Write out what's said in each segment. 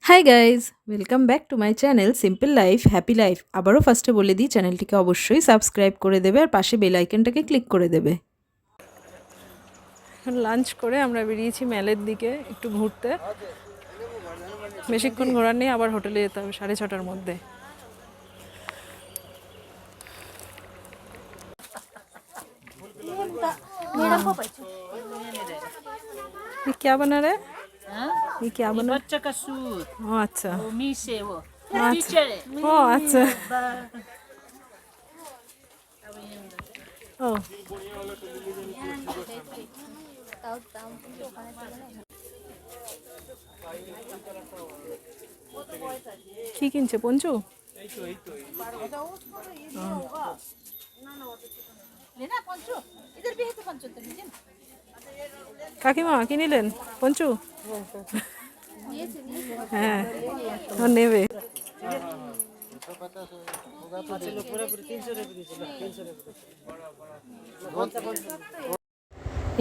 Hi guys, welcome back to my channel simple life happy life. আবারও ফার্স্টে বলে দিই, চ্যানেলটিকে অবশ্যই সাবস্ক্রাইব করে দেবে আর পাশে বেল আইকনটাকে ক্লিক করে দেবে। এখন লাঞ্চ করে আমরা বেরিয়েছি মেলের দিকে একটু ঘুরতে। বেশিক্ষণ ঘোরার নেই, আবার হোটেলে যেতে হবে 6:30টার মধ্যে। ये क्या बना रहे? हाँ? ये क्या ये बना? बच्चा का सूट ओ अच्छा, वो मी से वो अच्छा। टीचर है ओ अच्छा, ओ কি কিনছে পঞ্চু? लेना पंचो इधर भी है तो पंचो तो लीजिए ना কাকিমা কি নিলেন? পঞ্চু? হ্যাঁ, ও নেবে।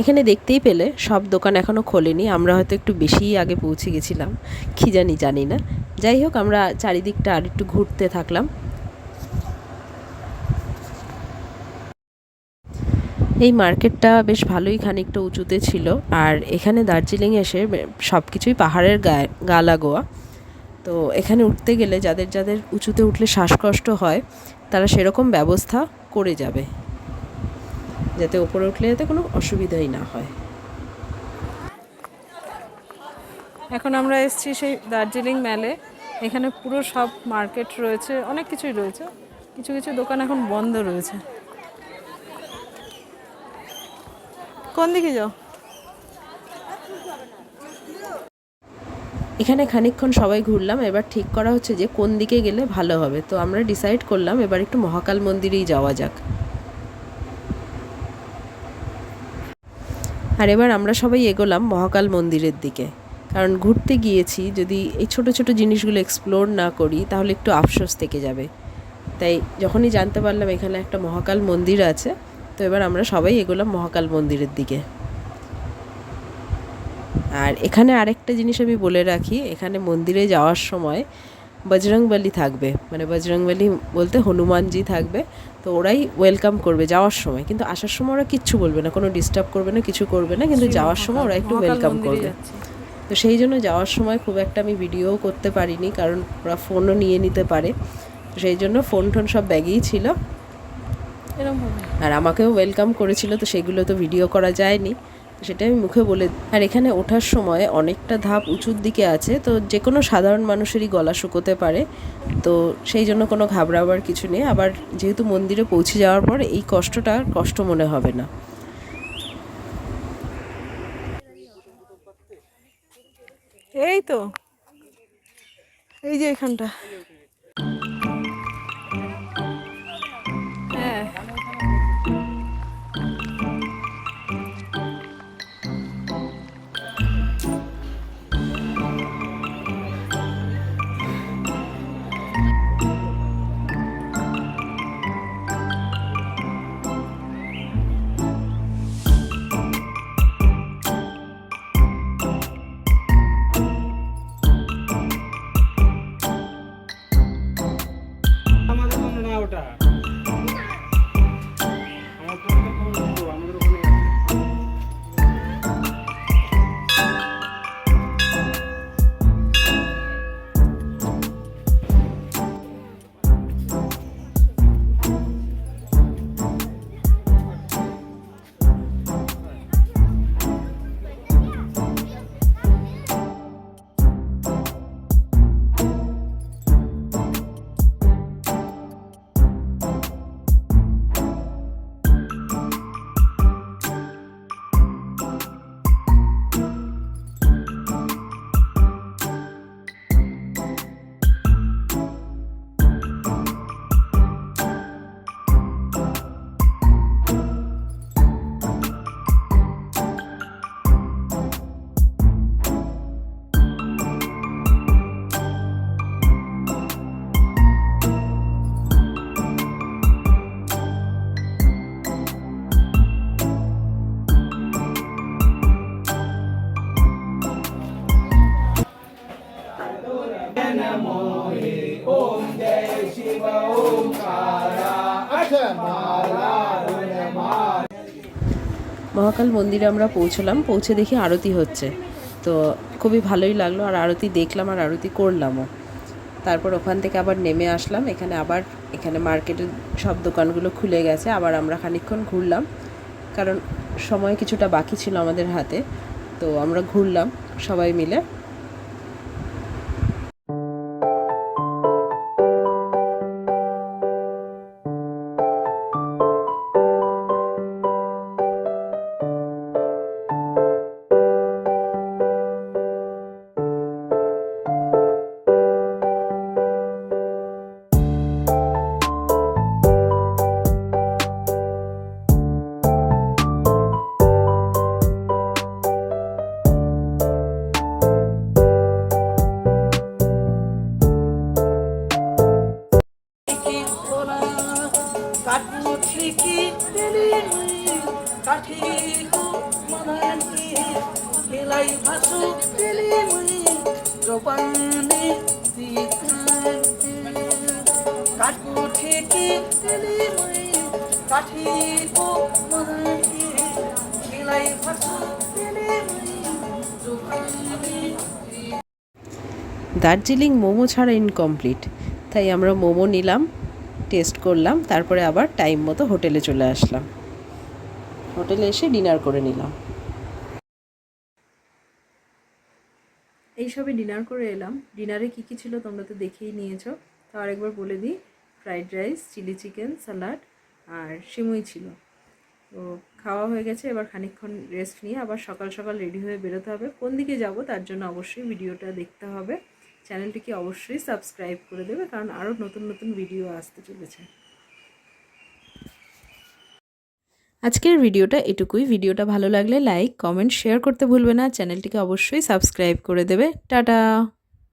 এখানে দেখতেই পেলে সব দোকান এখনও খোলেনি, আমরা হয়তো একটু বেশিই আগে পৌঁছে গেছিলাম, কি জানি না। যাই হোক, আমরা চারিদিকটা আর একটু ঘুরতে থাকলাম। এই মার্কেটটা বেশ ভালোই খানিকটা উঁচুতে ছিল, আর এখানে দার্জিলিং এসে সব কিছুই পাহাড়ের গায়ে গা লাগোয়া। তো এখানে উঠতে গেলে যাদের যাদের উঁচুতে উঠলে শ্বাসকষ্ট হয়, তারা সেরকম ব্যবস্থা করে যাবে, যাতে ওপরে উঠলে যাতে কোনো অসুবিধাই না হয়। এখন আমরা এসেছি সেই দার্জিলিং মেলে। এখানে পুরো সব মার্কেট রয়েছে, অনেক কিছুই রয়েছে, কিছু কিছু দোকান এখন বন্ধ রয়েছে। কোন দিকে যাও? এখানে খানিকক্ষণ সবাই ঘুরলাম, এবার ঠিক করা হচ্ছে যে কোন দিকে গেলে ভালো হবে। তো আমরা ডিসাইড করলাম এবার একটু মহাকাল মন্দিরেই যাওয়া যাক। আর এবার আমরা সবাই এগোলাম মহাকাল মন্দিরের দিকে, কারণ ঘুরতে গিয়েছি, যদি এই ছোট ছোট জিনিসগুলো এক্সপ্লোর না করি তাহলে একটু আফসোস থেকে যাবে। তাই যখনই জানতে পারলাম এখানে একটা মহাকাল মন্দির আছে, তো এবার আমরা সবাই এগোলাম মহাকাল মন্দিরের দিকে। আর এখানে আরেকটা জিনিস আমি বলে রাখি, এখানে মন্দিরে যাওয়ার সময় বজরংবলী থাকবে, মানে বজরংবলী বলতে হনুমানজি থাকবে। তো ওরাই ওয়েলকাম করবে যাওয়ার সময়, কিন্তু আসার সময় ওরা কিচ্ছু বলবে না, কোনো ডিস্টার্ব করবে না, কিছু করবে না, কিন্তু যাওয়ার সময় ওরা একটু ওয়েলকাম করবে। তো সেই জন্য যাওয়ার সময় খুব একটা আমি ভিডিওও করতে পারিনি, কারণ ওরা ফোনও নিয়ে নিতে পারে। তো সেই জন্য ফোন টোন সব ব্যাগেই ছিল, আর আমাকেও ওয়েলকাম করেছিল, তো সেগুলো তো ভিডিও করা যায়নি, সেটা আমি মুখে বলে। আর এখানে ওঠার সময় অনেকটা ধাপ উঁচুর দিকে আছে, তো যে কোনো সাধারণ মানুষেরই গলা শুকোতে পারে, তো সেই জন্য কোনো ঘাবড়াবার কিছু নেই। আবার যেহেতু মন্দিরে পৌঁছে যাওয়ার পর এই কষ্টটা কষ্ট মনে হবে না। এই তো, এই যে এখানটা, হ্যাঁ। আমাদের মনে না ওটা আমার ফোনটা খবর দিত আমাদের ওখানে মহাকাল মন্দিরে আমরা পৌঁছলাম, পৌঁছে দেখি আরতি হচ্ছে। তো খুবই ভালোই লাগলো, আর আরতি দেখলাম আর আরতি করলামও। তারপর ওখান থেকে আবার নেমে আসলাম এখানে মার্কেটের সব দোকানগুলো খুলে গেছে। আবার আমরা খানিকক্ষণ ঘুরলাম, কারণ সময় কিছুটা বাকি ছিল আমাদের হাতে। তো আমরা ঘুরলাম সবাই মিলে। দার্জিলিং মোমো ছাড়া ইনকমপ্লিট, তাই আমরা মোমো নিলাম, টেস্ট করলাম, তারপরে আবার টাইম মতো হোটেলে চলে আসলাম। হোটেলে এসে ডিনার করে নিলাম। এইসবে ডিনার করে এলাম। ডিনারে কী কী ছিল তোমরা তো দেখেই নিয়েছো, তো আরেকবার বলে দিই। Fried rice, chilli chicken, salad আর সিমুই ছিল। তো খাওয়া হয়ে গেছে, এবার খানিকক্ষণ রেস্ট নিয়ে আবার সকাল সকাল রেডি হয়ে বেরোতে হবে। কোন দিকে যাব তার জন্য অবশ্যই ভিডিওটা দেখতে হবে। চ্যানেলটিকে অবশ্যই সাবস্ক্রাইব করে দেবে, কারণ আরও নতুন নতুন ভিডিও আসতে চলেছে। আজকের ভিডিওটা এটুকুই। ভিডিওটা ভালো লাগলে লাইক, কমেন্ট, শেয়ার করতে ভুলবে না। চ্যানেলটিকে অবশ্যই সাবস্ক্রাইব করে দেবে। টাটা।